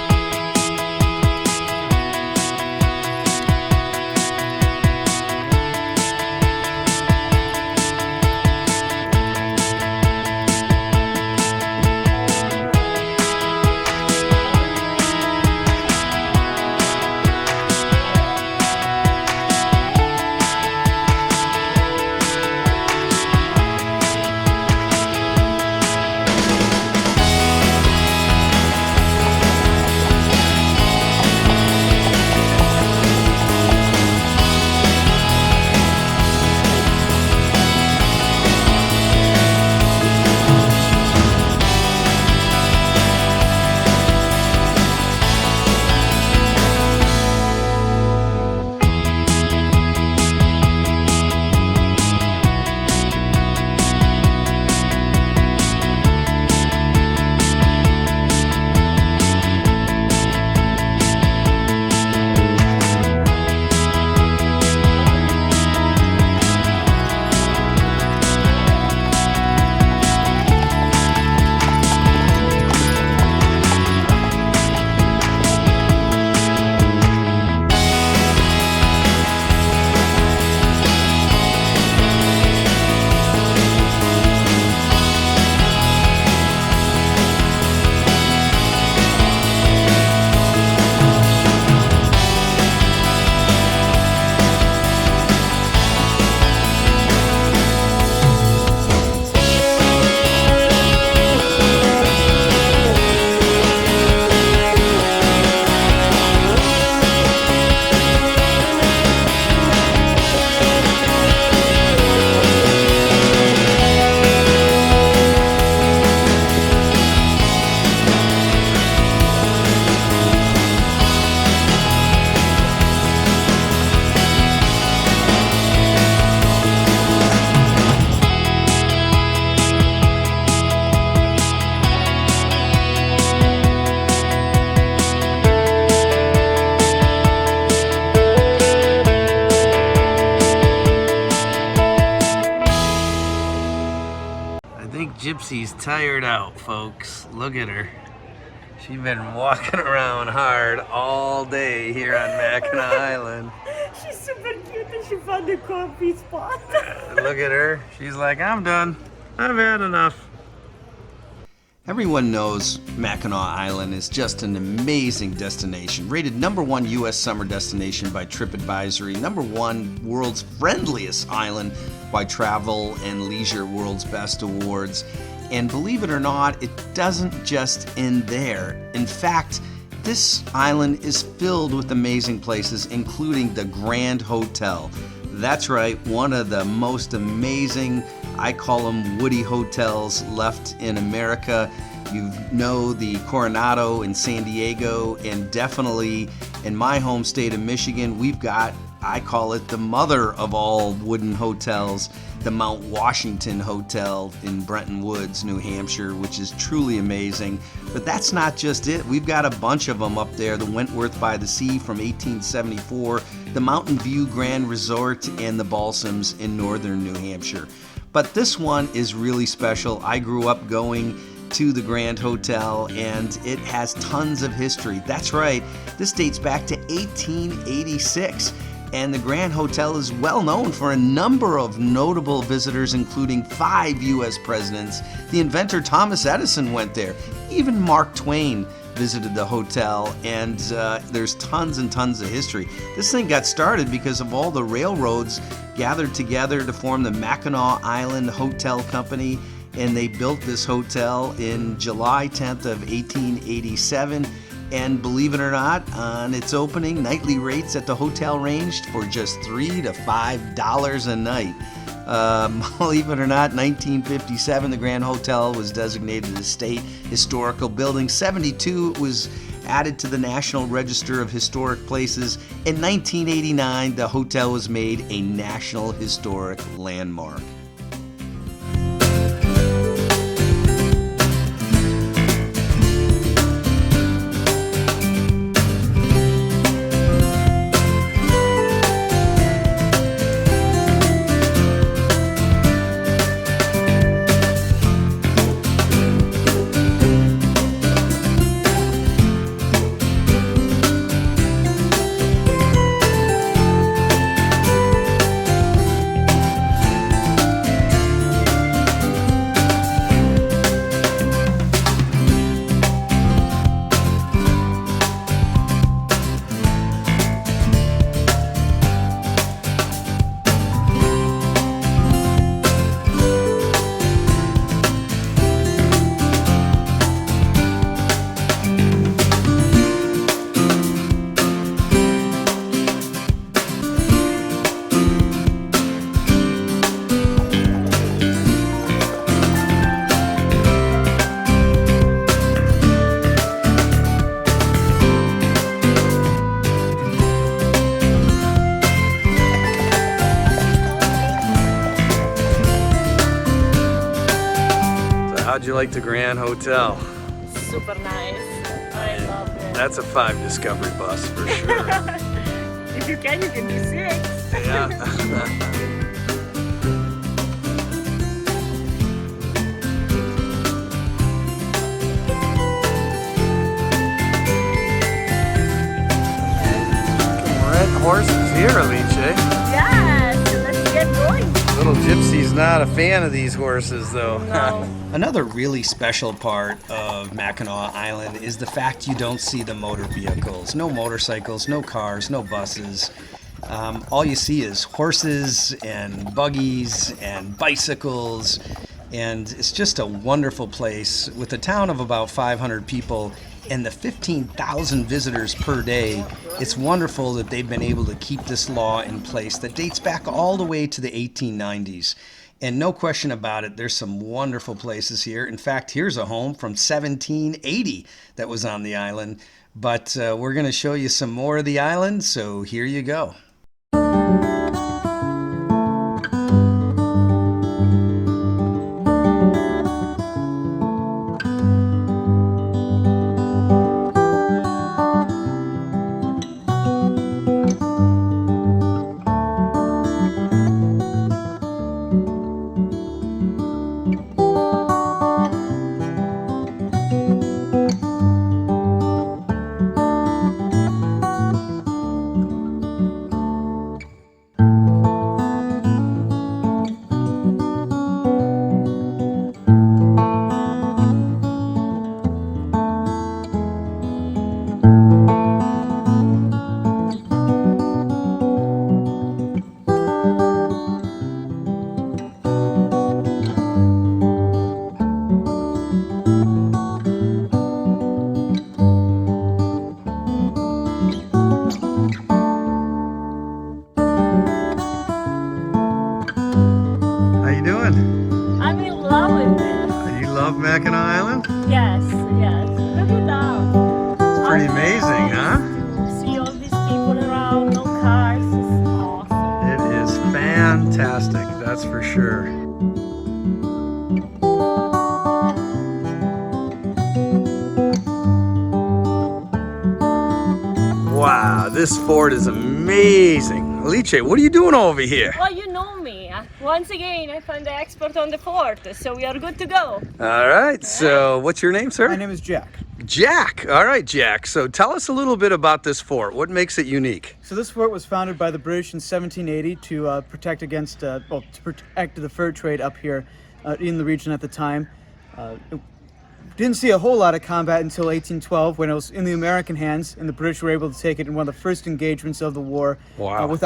Gypsy's tired out, folks. Look at her. She's been walking around hard all day here on Mackinac Island. She's super cute and you found a coffee spot. Look at her. She's like, I'm done. I've had enough. Everyone knows Mackinac Island is just an amazing destination, rated #1 U.S. summer destination by TripAdvisory, #1 world's friendliest island by Travel and Leisure World's Best Awards. And believe it or not, it doesn't just end there. In fact, this island is filled with amazing places, including the Grand Hotel. That's right, one of the most amazing, I call them woody hotels left in America. You know the Coronado in San Diego, and definitely in my home state of Michigan, we've got, I call it the mother of all wooden hotels, the Mount Washington Hotel in Bretton Woods, New Hampshire, which is truly amazing. But that's not just it. We've got a bunch of them up there. The Wentworth by the Sea from 1874, the Mountain View Grand Resort, and the Balsams in northern New Hampshire. But this one is really special. I grew up going to the Grand Hotel, and it has tons of history. That's right, this dates back to 1886. And the Grand Hotel is well known for a number of notable visitors, including 5 U.S. presidents. The inventor Thomas Edison went there. Even Mark Twain visited the hotel, and there's tons and tons of history. This thing got started because of all the railroads gathered together to form the Mackinac Island Hotel Company, and they built this hotel in July 10th of 1887. And believe it or not, on its opening, nightly rates at the hotel ranged for just $3 to $5 a night. Believe it or not, 1957, the Grand Hotel was designated a state historical building. 72, it was added to the National Register of Historic Places. In 1989, the hotel was made a National Historic Landmark. How'd you like the Grand Hotel? Super nice. I love it. That's a 5 Discovery bus for sure. If you can do 6. Yeah. Horses here, Alice. Yes, let's get going. Little Gypsy's not a fan of these horses, though. No. Another really special part of Mackinac Island is the fact you don't see the motor vehicles. No motorcycles, no cars, no buses. All you see is horses and buggies and bicycles. And it's just a wonderful place with a town of about 500 people and the 15,000 visitors per day. It's wonderful that they've been able to keep this law in place that dates back all the way to the 1890s. And no question about it, there's some wonderful places here. In fact, here's a home from 1780 that was on the island. But we're going to show you some more of the island, so here you go. doing? I'm in love with this. You love Mackinac Island? Yes, yes. Look at that. It's pretty amazing, huh? To see all these people around, no cars. It's awesome. It is fantastic, that's for sure. Wow, this fort is amazing. Alice, what are you doing over here? Well, you know me. Once again, I found the expert on the fort, so we are good to go. All right, so what's your name, sir? My name is Jack. Jack. All right, Jack. So tell us a little bit about this fort. What makes it unique? So this fort was founded by the British in 1780 to protect against, to protect the fur trade up here in the region at the time. Didn't see a whole lot of combat until 1812 when it was in the American hands, and the British were able to take it in one of the first engagements of the war. Wow.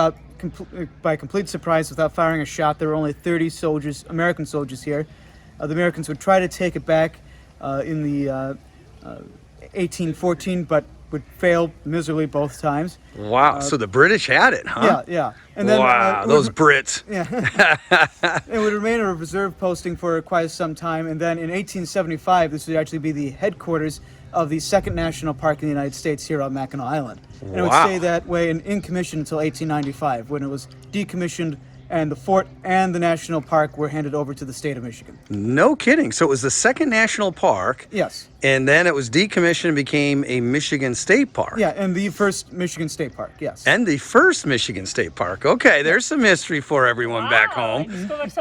By complete surprise, without firing a shot. There were only 30 soldiers, American soldiers here. The Americans would try to take it back in the 1814, but would fail miserably both times. Wow, so the British had it, huh? Yeah. And then, wow, those Brits. Yeah. It would remain a reserve posting for quite some time, and then in 1875, this would actually be the headquarters of the second national park in the United States here on Mackinac Island. And it would stay that way in commission until 1895, when it was decommissioned and the fort and the national park were handed over to the state of Michigan. No kidding. So it was the second national park. Yes. And then it was decommissioned and became a Michigan State Park. Yeah, and the first Michigan State Park, yes. And the first Michigan State Park. Okay, there's some history for everyone back home.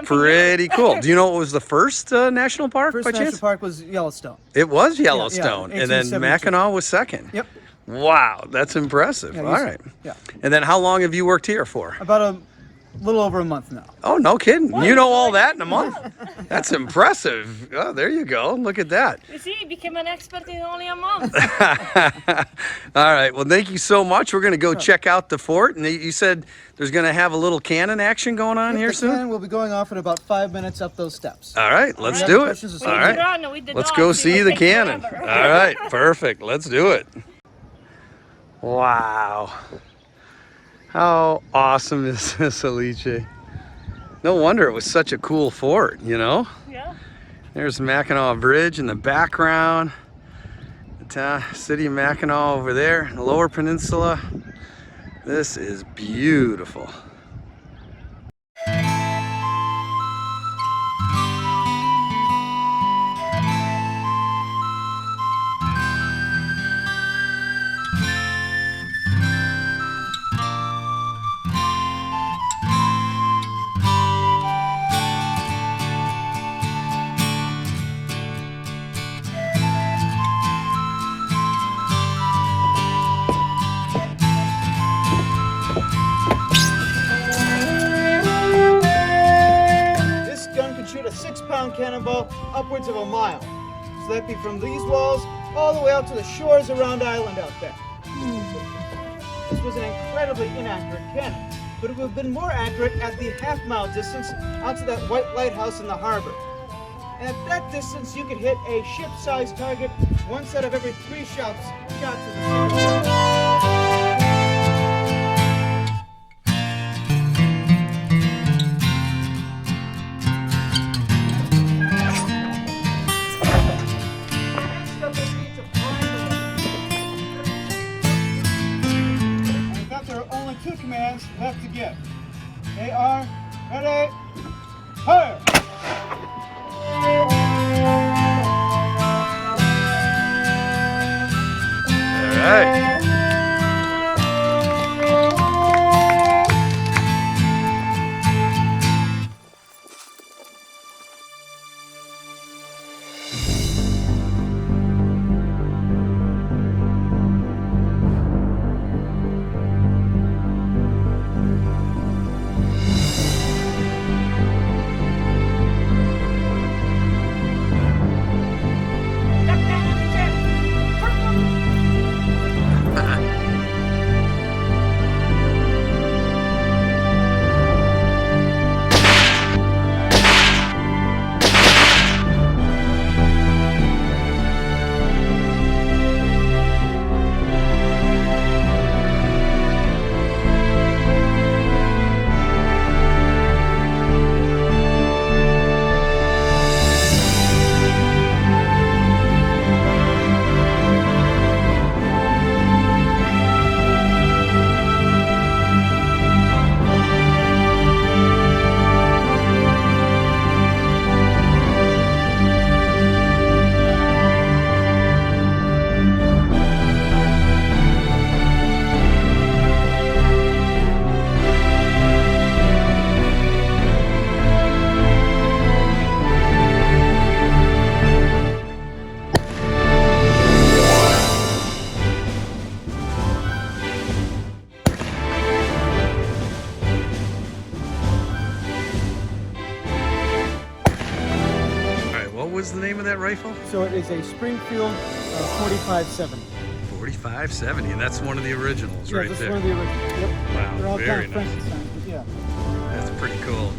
Pretty cool. Do you know what was the first national park First by national chance? park was Yellowstone. It was Yellowstone. Yeah, and then 1872. Mackinac was second. Yep. Wow, that's impressive. Yeah, All right. Yeah. And then how long have you worked here for? About a little over a month now. Oh, no kidding. You know all that in a month? That's impressive. Oh, there you go. Look at that. You see, you became an expert in only a month. All right. Well, thank you so much. We're going to go check out the fort. And you said there's going to have a little cannon action going on here soon? And we'll be going off in about 5 minutes up those steps. All right. Let's do it. All right. Let's go see the cannon. All right. Perfect. Let's do it. Wow. How awesome is this, Alice? No wonder it was such a cool fort, you know? Yeah. There's Mackinac Bridge in the background. The city of Mackinac over there, the Lower Peninsula. This is beautiful. Shoot a 6-pound cannonball upwards of a mile. So that'd be from these walls all the way out to the shores around Island out there. This was an incredibly inaccurate cannon, but it would have been more accurate at the half-mile distance out to that white lighthouse in the harbor. And at that distance, you could hit a ship-sized target one set of every 3 shots to the center. Commands left to give. They are ready, fire! All right. is the name of that rifle? So it is a Springfield 45-70. 45-70, and that's one of the originals right this there. is one of the originals. Yep. Wow, They're all very kind of nice. Frankenstein, but yeah. That's pretty cool.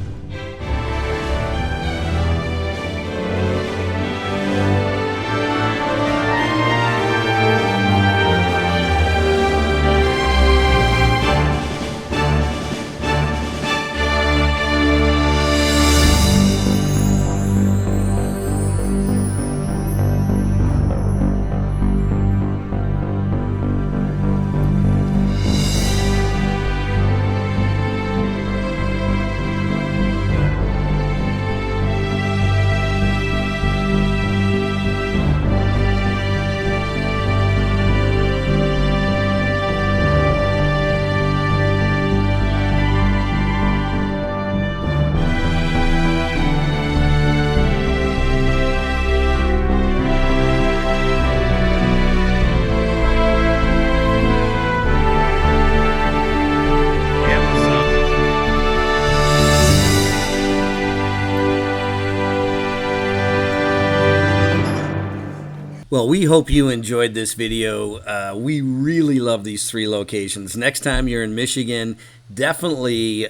Well, we hope you enjoyed this video. We really love these 3 locations. Next time you're in Michigan, definitely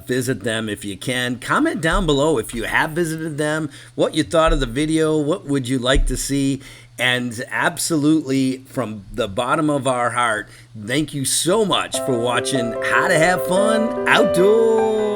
visit them if you can. Comment down below if you have visited them, what you thought of the video, what would you like to see. And absolutely, from the bottom of our heart, thank you so much for watching How to Have Fun Outdoors.